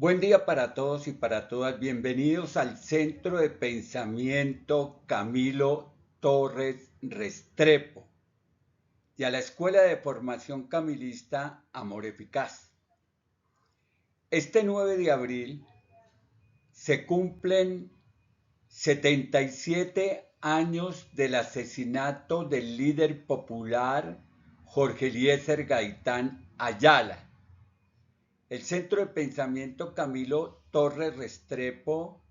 Buen día para todos y para todas. Bienvenidos al Centro de Pensamiento Camilo Torres Restrepo y a la Escuela de Formación Camilista Amor Eficaz. Este 9 de abril se cumplen 77 años del asesinato del líder popular Jorge Eliezer Gaitán Ayala. El Centro de Pensamiento Camilo Torres Restrepo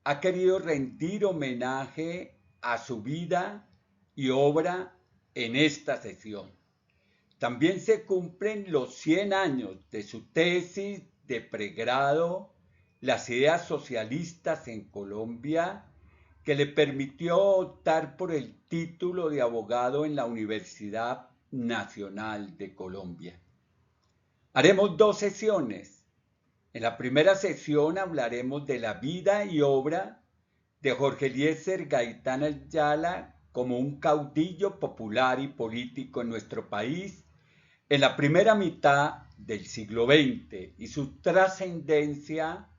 ha querido rendir homenaje a su vida y obra en esta sesión. También se cumplen los 100 años de su tesis de pregrado, Las ideas socialistas en Colombia, que le permitió optar por el título de abogado en la Universidad Nacional de Colombia. Haremos dos sesiones. En la primera sesión hablaremos de la vida y obra de Jorge Eliezer Gaitán Ayala como un caudillo popular y político en nuestro país en la primera mitad del siglo XX y su trascendencia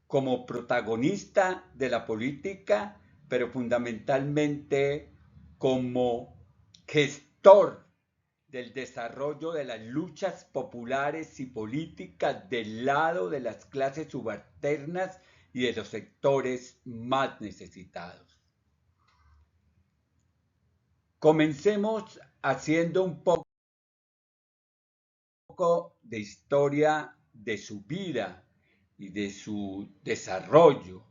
como protagonista de la política, pero fundamentalmente como gestor del desarrollo de las luchas populares y políticas del lado de las clases subalternas y de los sectores más necesitados. Comencemos haciendo un poco de historia de su vida y de su desarrollo.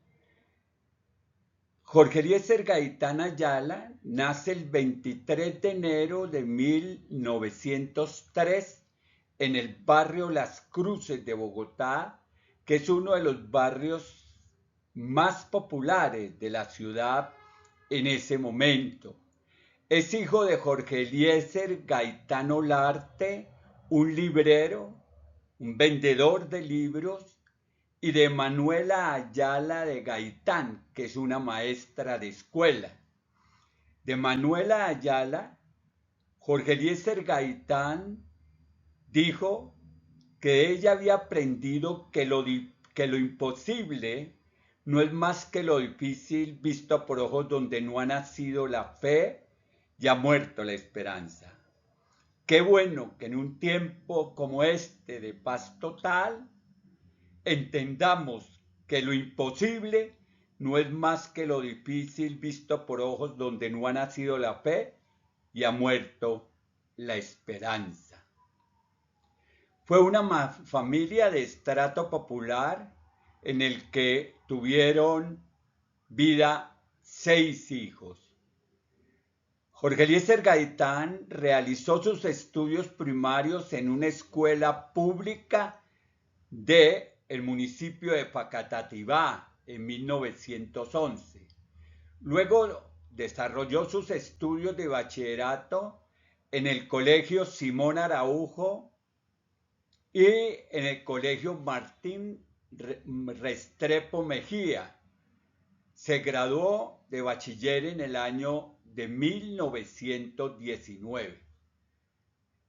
Jorge Eliezer Gaitán Ayala nace el 23 de enero de 1903 en el barrio Las Cruces de Bogotá, que es uno de los barrios más populares de la ciudad en ese momento. Es hijo de Jorge Eliezer Gaitán Olarte, un librero, un vendedor de libros, y de Manuela Ayala de Gaitán, que es una maestra de escuela. De Manuela Ayala, Jorge Eliezer Gaitán dijo que ella había aprendido que lo imposible no es más que lo difícil visto por ojos donde no ha nacido la fe y ha muerto la esperanza. Qué bueno que en un tiempo como este de paz total entendamos que lo imposible no es más que lo difícil visto por ojos donde no ha nacido la fe y ha muerto la esperanza. Fue una familia de estrato popular en el que tuvieron vida 6 hijos. Jorge Eliezer Gaitán realizó sus estudios primarios en una escuela pública del municipio de Facatativá en 1911. Luego desarrolló sus estudios de bachillerato en el Colegio Simón Araujo y en el Colegio Martín Restrepo Mejía. Se graduó de bachiller en el año de 1919.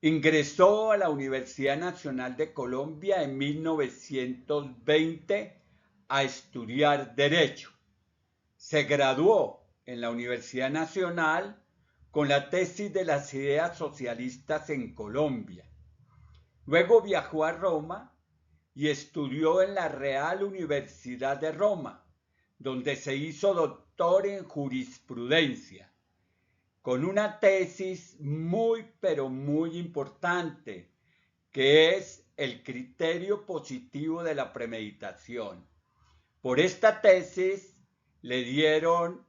Ingresó a la Universidad Nacional de Colombia en 1920 a estudiar Derecho. Se graduó en la Universidad Nacional con la tesis de las ideas socialistas en Colombia. Luego viajó a Roma y estudió en la Real Universidad de Roma, donde se hizo doctor en jurisprudencia, con una tesis muy, pero muy importante, que es el criterio positivo de la premeditación. Por esta tesis le dieron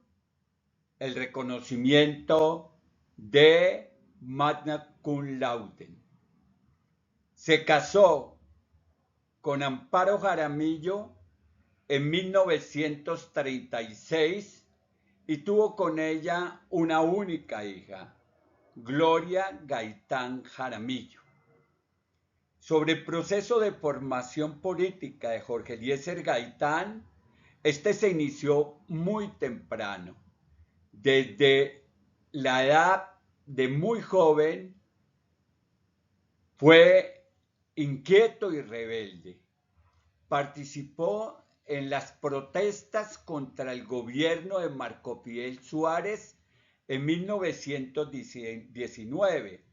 el reconocimiento de Magna Cum Laude. Se casó con Amparo Jaramillo en 1936 y tuvo con ella una única hija, Gloria Gaitán Jaramillo. Sobre el proceso de formación política de Jorge Eliezer Gaitán, este se inició muy temprano. Desde la edad de muy joven fue inquieto y rebelde. Participó en las protestas contra el gobierno de Marco Fidel Suárez en 1919,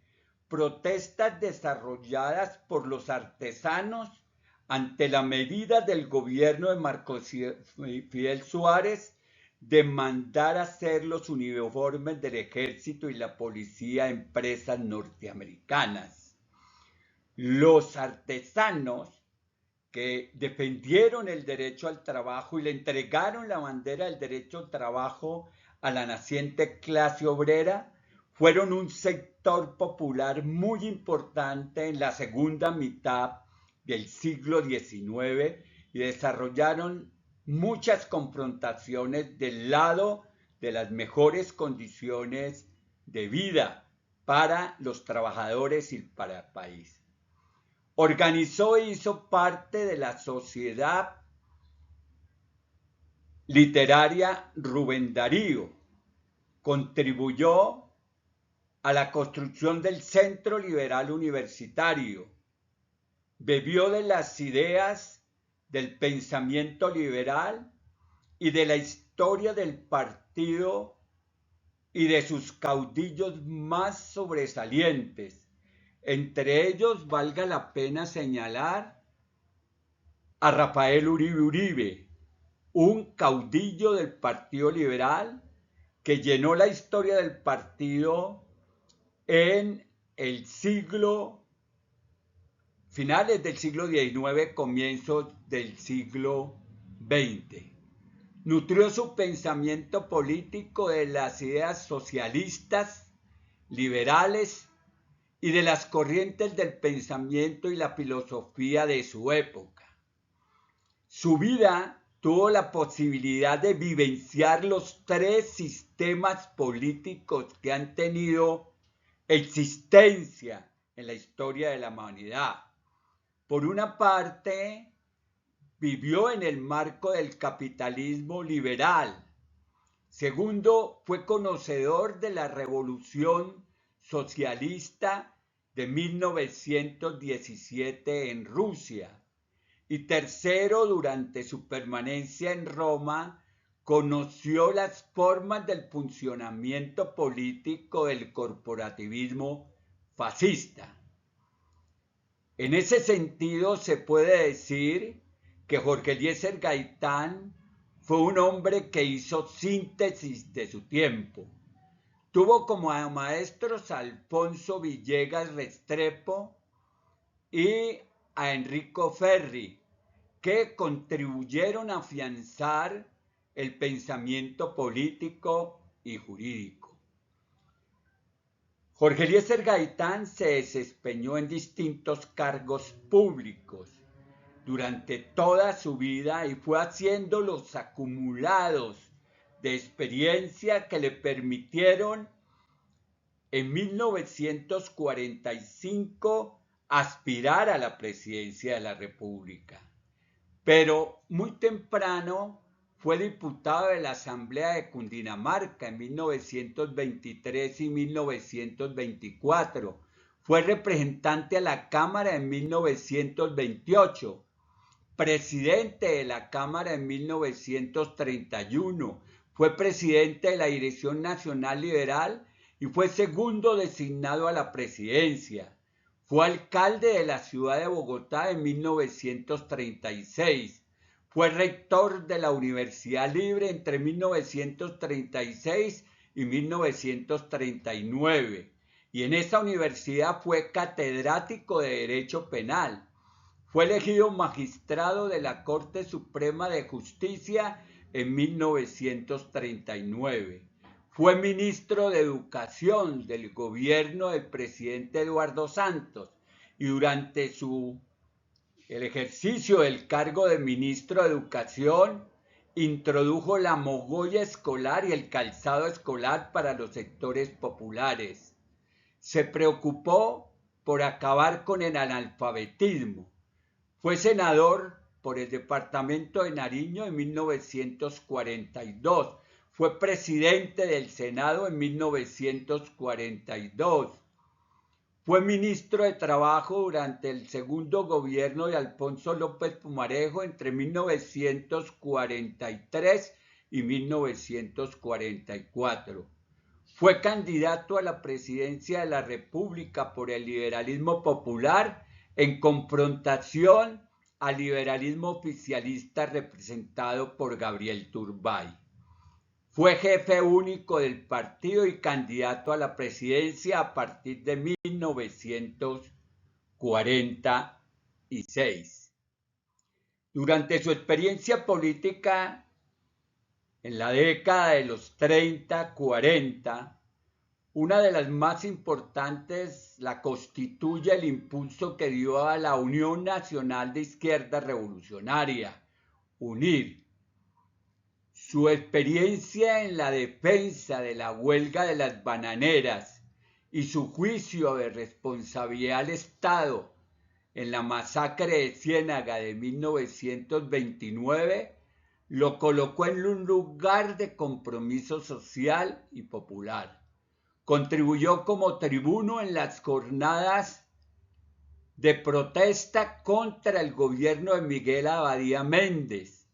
protestas desarrolladas por los artesanos ante la medida del gobierno de Marco Fidel Suárez de mandar hacer los uniformes del ejército y la policía a empresas norteamericanas. Los artesanos que defendieron el derecho al trabajo y le entregaron la bandera del derecho al trabajo a la naciente clase obrera, fueron un sector popular muy importante en la segunda mitad del siglo XIX y desarrollaron muchas confrontaciones del lado de las mejores condiciones de vida para los trabajadores y para el país. Organizó e hizo parte de la Sociedad Literaria Rubén Darío. Contribuyó a la construcción del Centro Liberal Universitario. Bebió de las ideas del pensamiento liberal y de la historia del partido y de sus caudillos más sobresalientes. Entre ellos valga la pena señalar a Rafael Uribe Uribe, un caudillo del Partido Liberal que llenó la historia del partido en el finales del siglo XIX, comienzos del siglo XX. Nutrió su pensamiento político de las ideas socialistas, liberales y de las corrientes del pensamiento y la filosofía de su época. Su vida tuvo la posibilidad de vivenciar los tres sistemas políticos que han tenido existencia en la historia de la humanidad. Por una parte, vivió en el marco del capitalismo liberal. Segundo, fue conocedor de la revolución socialista de 1917 en Rusia. Y tercero, durante su permanencia en Roma, conoció las formas del funcionamiento político del corporativismo fascista. En ese sentido, se puede decir que Jorge Eliezer Gaitán fue un hombre que hizo síntesis de su tiempo. Tuvo como maestros a Alfonso Villegas Restrepo y a Enrico Ferri, que contribuyeron a afianzar el pensamiento político y jurídico. Jorge Eliezer Gaitán se desempeñó en distintos cargos públicos durante toda su vida y fue haciendo los acumulados de experiencia que le permitieron en 1945 aspirar a la presidencia de la República. Pero muy temprano fue diputado de la Asamblea de Cundinamarca en 1923 y 1924. Fue representante a la Cámara en 1928, presidente de la Cámara en 1931, fue presidente de la Dirección Nacional Liberal y fue segundo designado a la presidencia. Fue alcalde de la ciudad de Bogotá en 1936. Fue rector de la Universidad Libre entre 1936 y 1939. Y en esa universidad fue catedrático de Derecho Penal. Fue elegido magistrado de la Corte Suprema de Justicia en 1939. Fue ministro de Educación del gobierno del presidente Eduardo Santos y durante el ejercicio del cargo de ministro de Educación introdujo la mogolla escolar y el calzado escolar para los sectores populares. Se preocupó por acabar con el analfabetismo. Fue senador por el departamento de Nariño en 1942. Fue presidente del Senado en 1942. Fue ministro de Trabajo durante el segundo gobierno de Alfonso López Pumarejo entre 1943 y 1944. Fue candidato a la presidencia de la República por el liberalismo popular en confrontación al liberalismo oficialista representado por Gabriel Turbay. Fue jefe único del partido y candidato a la presidencia a partir de 1946. Durante su experiencia política en la década de los 30-40, una de las más importantes la constituye el impulso que dio a la Unión Nacional de Izquierda Revolucionaria, UNIR. Su experiencia en la defensa de la huelga de las bananeras y su juicio de responsabilidad al Estado en la masacre de Ciénaga de 1929 lo colocó en un lugar de compromiso social y popular. Contribuyó como tribuno en las jornadas de protesta contra el gobierno de Miguel Abadía Méndez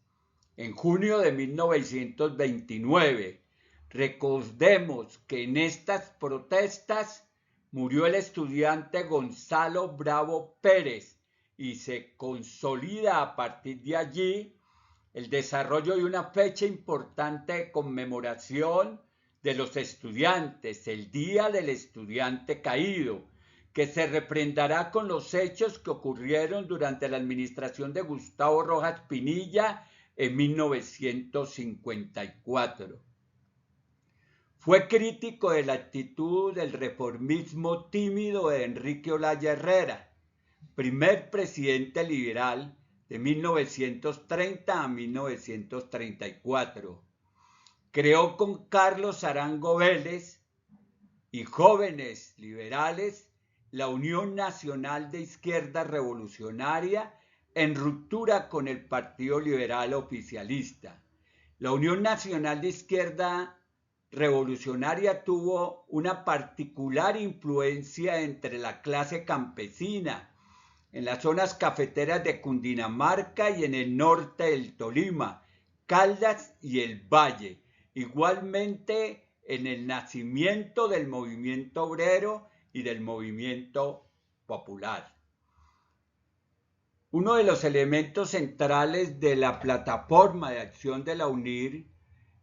en junio de 1929. Recordemos que en estas protestas murió el estudiante Gonzalo Bravo Pérez y se consolida a partir de allí el desarrollo de una fecha importante de conmemoración de los estudiantes, el Día del Estudiante Caído, que se refrendará con los hechos que ocurrieron durante la administración de Gustavo Rojas Pinilla en 1954. Fue crítico de la actitud del reformismo tímido de Enrique Olaya Herrera, primer presidente liberal de 1930 a 1934. Creó con Carlos Arango Vélez y jóvenes liberales la Unión Nacional de Izquierda Revolucionaria en ruptura con el Partido Liberal oficialista. La Unión Nacional de Izquierda Revolucionaria tuvo una particular influencia entre la clase campesina, en las zonas cafeteras de Cundinamarca y en el norte del Tolima, Caldas y el Valle. Igualmente en el nacimiento del movimiento obrero y del movimiento popular. Uno de los elementos centrales de la plataforma de acción de la UNIR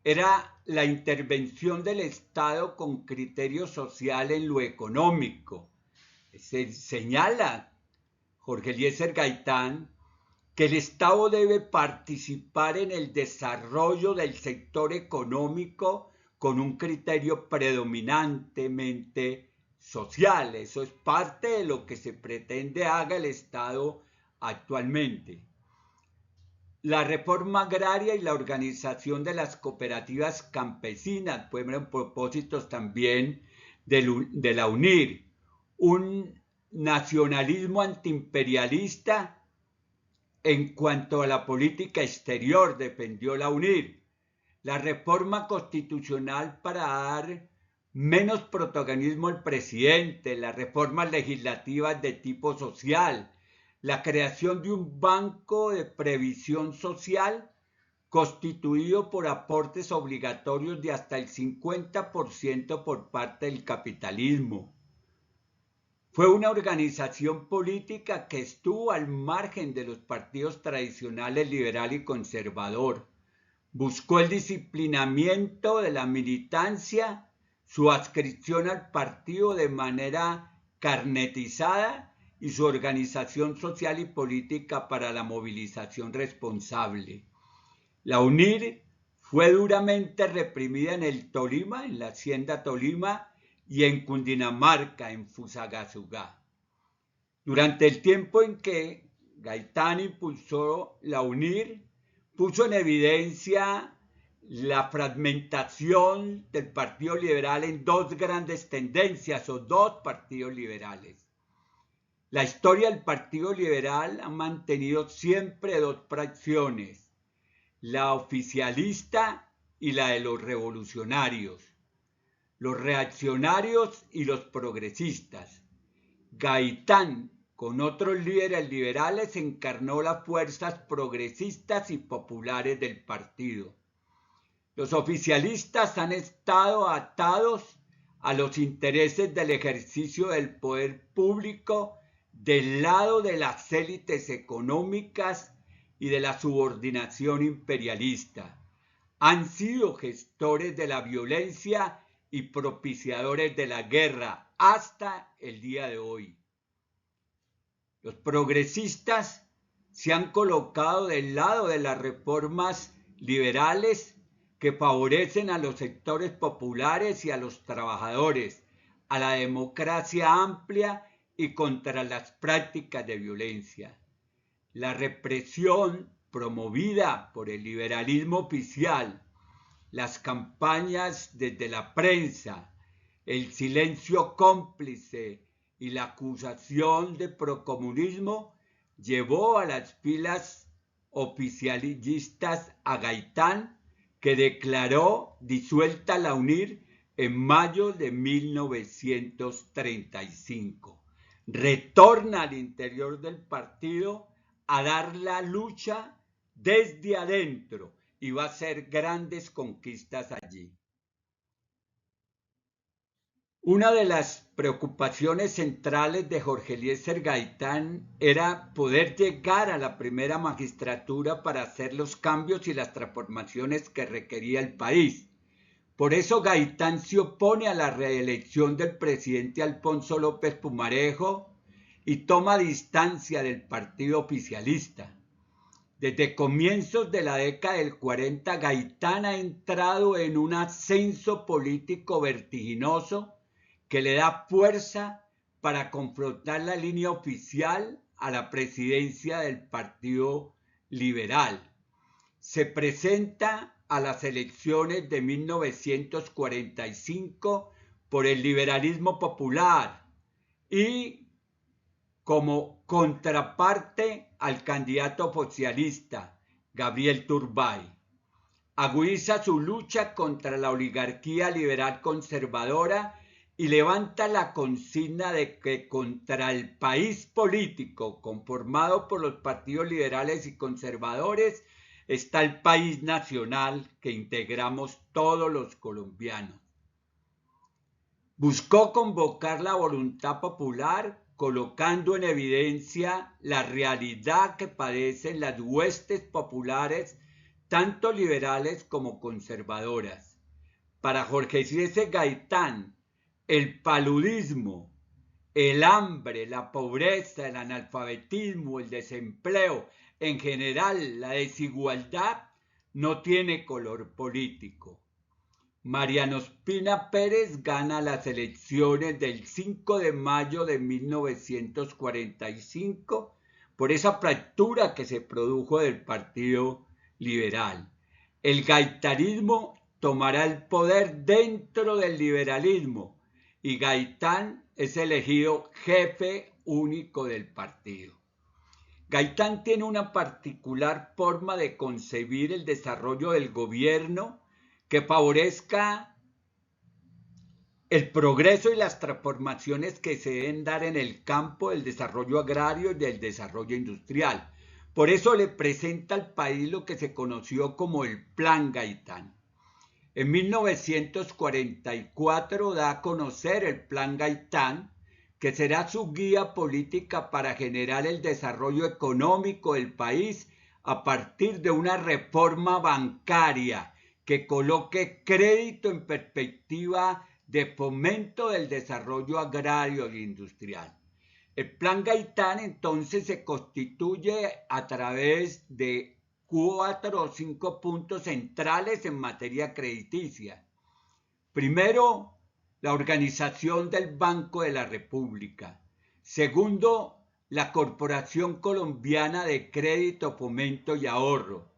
era la intervención del Estado con criterio social en lo económico. Se señala Jorge Eliezer Gaitán que el Estado debe participar en el desarrollo del sector económico con un criterio predominantemente social. Eso es parte de lo que se pretende haga el Estado actualmente. La reforma agraria y la organización de las cooperativas campesinas fueron propósitos también de la UNIR. Un nacionalismo antiimperialista en cuanto a la política exterior defendió la UNIR. La reforma constitucional para dar menos protagonismo al presidente, las reformas legislativas de tipo social, la creación de un banco de previsión social constituido por aportes obligatorios de hasta el 50% por parte del capitalismo. Fue una organización política que estuvo al margen de los partidos tradicionales liberal y conservador. Buscó el disciplinamiento de la militancia, su adscripción al partido de manera carnetizada y su organización social y política para la movilización responsable. La UNIR fue duramente reprimida en el Tolima, en la Hacienda Tolima, y en Cundinamarca, en Fusagasugá. Durante el tiempo en que Gaitán impulsó la UNIR, puso en evidencia la fragmentación del Partido Liberal en dos grandes tendencias o dos partidos liberales. La historia del Partido Liberal ha mantenido siempre dos fracciones, la oficialista y la de los revolucionarios, los reaccionarios y los progresistas. Gaitán, con otros líderes liberales, encarnó las fuerzas progresistas y populares del partido. Los oficialistas han estado atados a los intereses del ejercicio del poder público del lado de las élites económicas y de la subordinación imperialista. Han sido gestores de la violencia y propiciadores de la guerra hasta el día de hoy. Los progresistas se han colocado del lado de las reformas liberales que favorecen a los sectores populares y a los trabajadores, a la democracia amplia y contra las prácticas de violencia. La represión promovida por el liberalismo oficial, las campañas desde la prensa, el silencio cómplice y la acusación de procomunismo llevó a las filas oficialistas a Gaitán, que declaró disuelta la UNIR en mayo de 1935. Retorna al interior del partido a dar la lucha desde adentro y va a hacer grandes conquistas allí. Una de las preocupaciones centrales de Jorge Eliezer Gaitán era poder llegar a la primera magistratura para hacer los cambios y las transformaciones que requería el país. Por eso Gaitán se opone a la reelección del presidente Alfonso López Pumarejo y toma distancia del partido oficialista. Desde comienzos de la década del 40, Gaitán ha entrado en un ascenso político vertiginoso que le da fuerza para confrontar la línea oficial a la presidencia del Partido Liberal. Se presenta a las elecciones de 1945 por el liberalismo popular y como contraparte al candidato socialista Gabriel Turbay. Agudiza su lucha contra la oligarquía liberal conservadora y levanta la consigna de que contra el país político conformado por los partidos liberales y conservadores está el país nacional que integramos todos los colombianos. Buscó convocar la voluntad popular colocando en evidencia la realidad que padecen las huestes populares, tanto liberales como conservadoras. Para Jorge Eliezer Gaitán, el paludismo, el hambre, la pobreza, el analfabetismo, el desempleo, en general la desigualdad, no tiene color político. Mariano Ospina Pérez gana las elecciones del 5 de mayo de 1945 por esa fractura que se produjo del Partido Liberal. El gaitanismo tomará el poder dentro del liberalismo y Gaitán es elegido jefe único del partido. Gaitán tiene una particular forma de concebir el desarrollo del gobierno que favorezca el progreso y las transformaciones que se deben dar en el campo del desarrollo agrario y del desarrollo industrial. Por eso le presenta al país lo que se conoció como el Plan Gaitán. En 1944 da a conocer el Plan Gaitán, que será su guía política para generar el desarrollo económico del país a partir de una reforma bancaria que coloque crédito en perspectiva de fomento del desarrollo agrario e industrial. El Plan Gaitán entonces se constituye a través de 4 o 5 puntos centrales en materia crediticia. Primero, la organización del Banco de la República. Segundo, la Corporación Colombiana de Crédito, Fomento y Ahorro.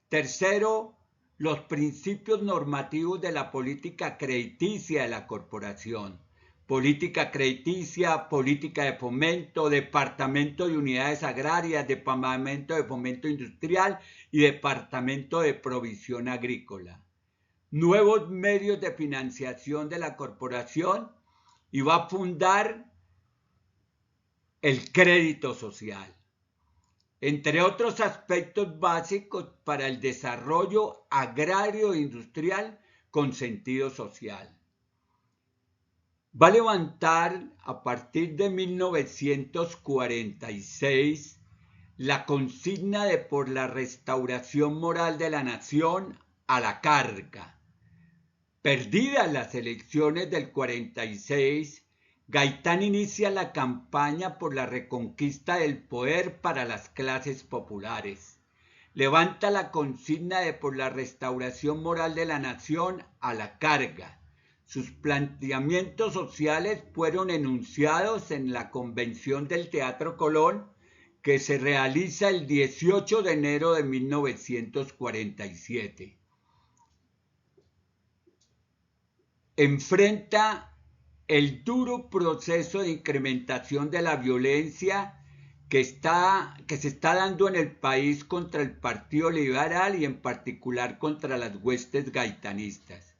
Tercero, los principios normativos de la política crediticia de la corporación. Política crediticia, política de fomento, departamento de unidades agrarias, departamento de fomento industrial y departamento de provisión agrícola. Nuevos medios de financiación de la corporación y va a fundar el crédito social, entre otros aspectos básicos para el desarrollo agrario e industrial con sentido social. Va a levantar a partir de 1946 la consigna de por la restauración moral de la nación a la carga. Perdidas las elecciones del 46, Gaitán inicia la campaña por la reconquista del poder para las clases populares. Levanta la consigna de por la restauración moral de la nación a la carga. Sus planteamientos sociales fueron enunciados en la Convención del Teatro Colón, que se realiza el 18 de enero de 1947. Enfrenta el duro proceso de incrementación de la violencia que se está dando en el país contra el Partido Liberal y en particular contra las huestes gaitanistas.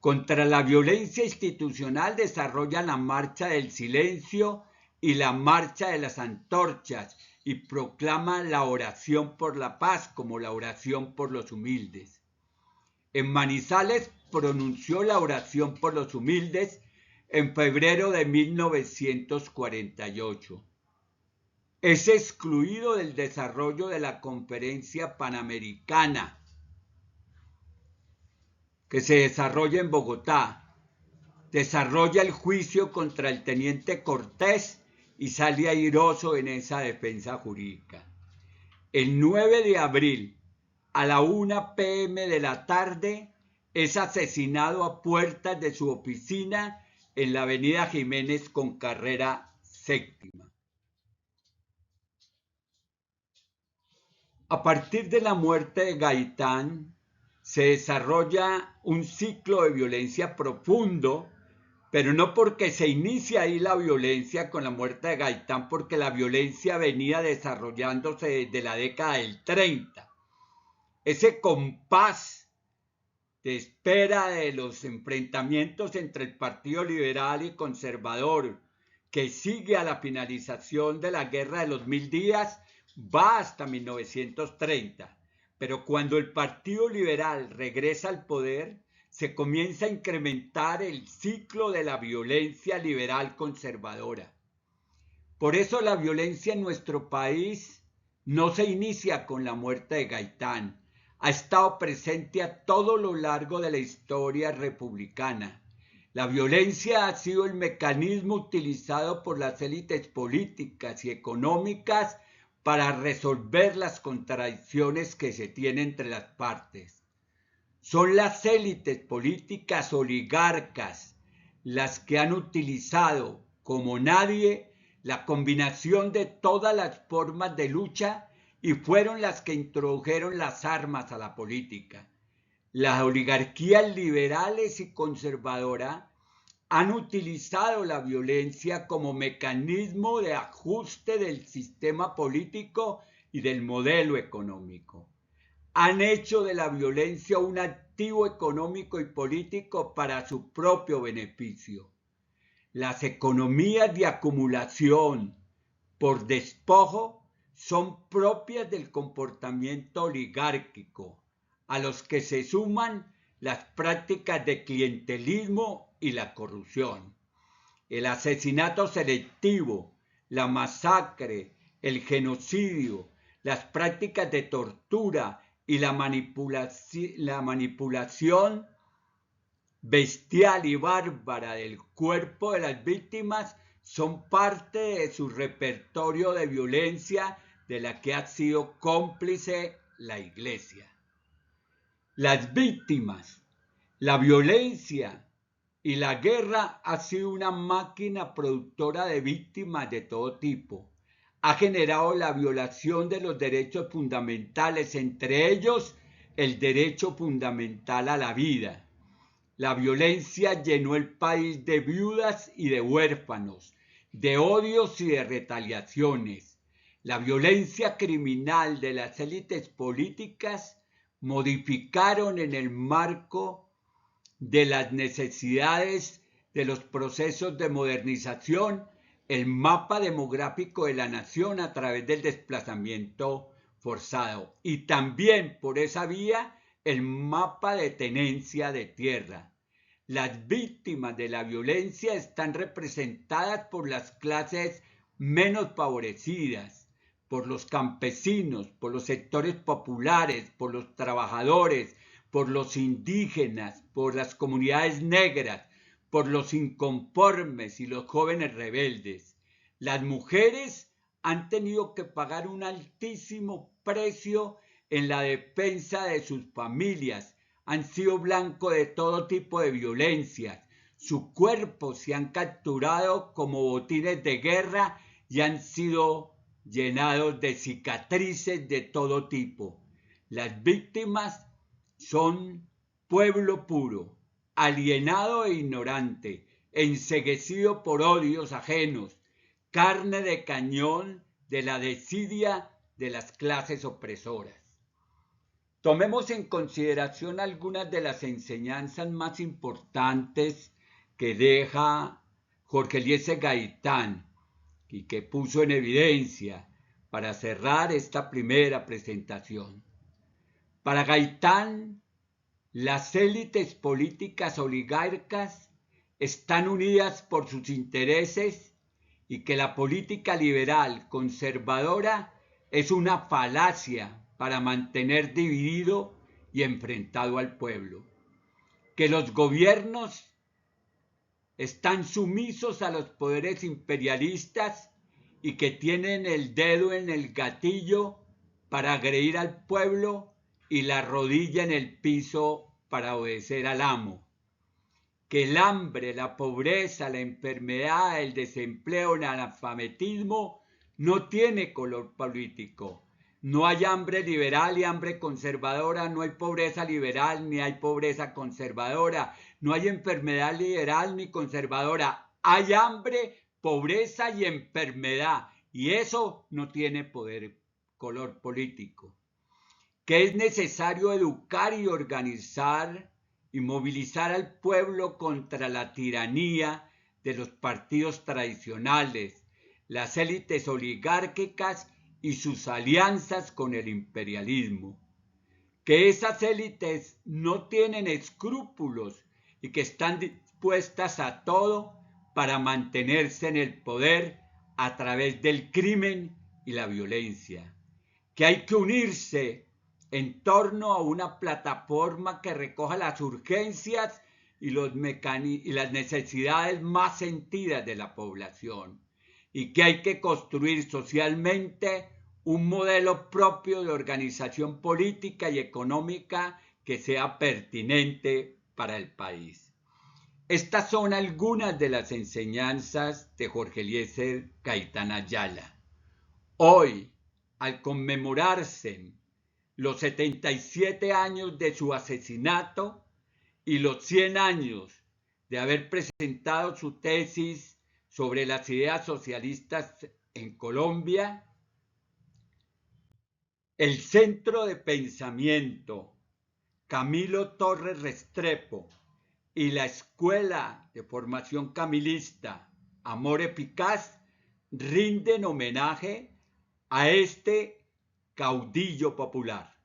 Contra la violencia institucional desarrolla la marcha del silencio y la marcha de las antorchas y proclama la oración por la paz como la oración por los humildes. En Manizales pronunció la oración por los humildes en febrero de 1948. Es excluido del desarrollo de la Conferencia Panamericana que se desarrolla en Bogotá. Desarrolla el juicio contra el teniente Cortés y sale airoso en esa defensa jurídica. El 9 de abril, a la 1 p.m. de la tarde, es asesinado a puertas de su oficina en la avenida Jiménez con carrera séptima. A partir de la muerte de Gaitán, se desarrolla un ciclo de violencia profundo, pero no porque se inicia ahí la violencia con la muerte de Gaitán, porque la violencia venía desarrollándose desde la década del 30. Ese compás de espera de los enfrentamientos entre el Partido Liberal y Conservador, que sigue a la finalización de la Guerra de los 1000 días, va hasta 1930. Pero cuando el Partido Liberal regresa al poder, se comienza a incrementar el ciclo de la violencia liberal conservadora. Por eso la violencia en nuestro país no se inicia con la muerte de Gaitán. Ha estado presente a todo lo largo de la historia republicana. La violencia ha sido el mecanismo utilizado por las élites políticas y económicas para resolver las contradicciones que se tienen entre las partes. Son las élites políticas oligarcas las que han utilizado como nadie la combinación de todas las formas de lucha y fueron las que introdujeron las armas a la política. Las oligarquías liberales y conservadoras han utilizado la violencia como mecanismo de ajuste del sistema político y del modelo económico. Han hecho de la violencia un activo económico y político para su propio beneficio. Las economías de acumulación por despojo son propias del comportamiento oligárquico, a los que se suman las prácticas de clientelismo y la corrupción. El asesinato selectivo, la masacre, el genocidio, las prácticas de tortura y la manipulación bestial y bárbara del cuerpo de las víctimas son parte de su repertorio de violencia de la que ha sido cómplice la Iglesia. Las víctimas, la violencia y la guerra ha sido una máquina productora de víctimas de todo tipo. Ha generado la violación de los derechos fundamentales, entre ellos el derecho fundamental a la vida. La violencia llenó el país de viudas y de huérfanos, de odios y de retaliaciones. La violencia criminal de las élites políticas modificaron en el marco de las necesidades de los procesos de modernización el mapa demográfico de la nación a través del desplazamiento forzado y también por esa vía el mapa de tenencia de tierra. Las víctimas de la violencia están representadas por las clases menos favorecidas, por los campesinos, por los sectores populares, por los trabajadores, por los indígenas, por las comunidades negras, por los inconformes y los jóvenes rebeldes. Las mujeres han tenido que pagar un altísimo precio en la defensa de sus familias, han sido blanco de todo tipo de violencias, sus cuerpos se han capturado como botines de guerra y han sido llenados de cicatrices de todo tipo. Las víctimas son pueblo puro, alienado e ignorante, enceguecido por odios ajenos, carne de cañón de la desidia de las clases opresoras. Tomemos en consideración algunas de las enseñanzas más importantes que deja Jorge Eliezer Gaitán y que puso en evidencia para cerrar esta primera presentación. Para Gaitán, las élites políticas oligárquicas están unidas por sus intereses y que la política liberal conservadora es una falacia para mantener dividido y enfrentado al pueblo, que los gobiernos están sumisos a los poderes imperialistas y que tienen el dedo en el gatillo para agredir al pueblo y la rodilla en el piso para obedecer al amo, que el hambre, la pobreza, la enfermedad, el desempleo, el analfabetismo no tiene color político. No hay hambre liberal y hambre conservadora, no hay pobreza liberal ni hay pobreza conservadora, no hay enfermedad liberal ni conservadora, hay hambre, pobreza y enfermedad, y eso no tiene color político. Que es necesario educar y organizar y movilizar al pueblo contra la tiranía de los partidos tradicionales, las élites oligárquicas y sus alianzas con el imperialismo. Que esas élites no tienen escrúpulos y que están dispuestas a todo para mantenerse en el poder a través del crimen y la violencia. Que hay que unirse en torno a una plataforma que recoja las urgencias y las necesidades más sentidas de la población, y que hay que construir socialmente un modelo propio de organización política y económica que sea pertinente para el país. Estas son algunas de las enseñanzas de Jorge Eliezer Gaitán Ayala. Hoy, al conmemorarse los 77 años de su asesinato y los 100 años de haber presentado su tesis sobre las ideas socialistas en Colombia, el Centro de Pensamiento Camilo Torres Restrepo y la Escuela de Formación Camilista Amor Eficaz rinden homenaje a este caudillo popular.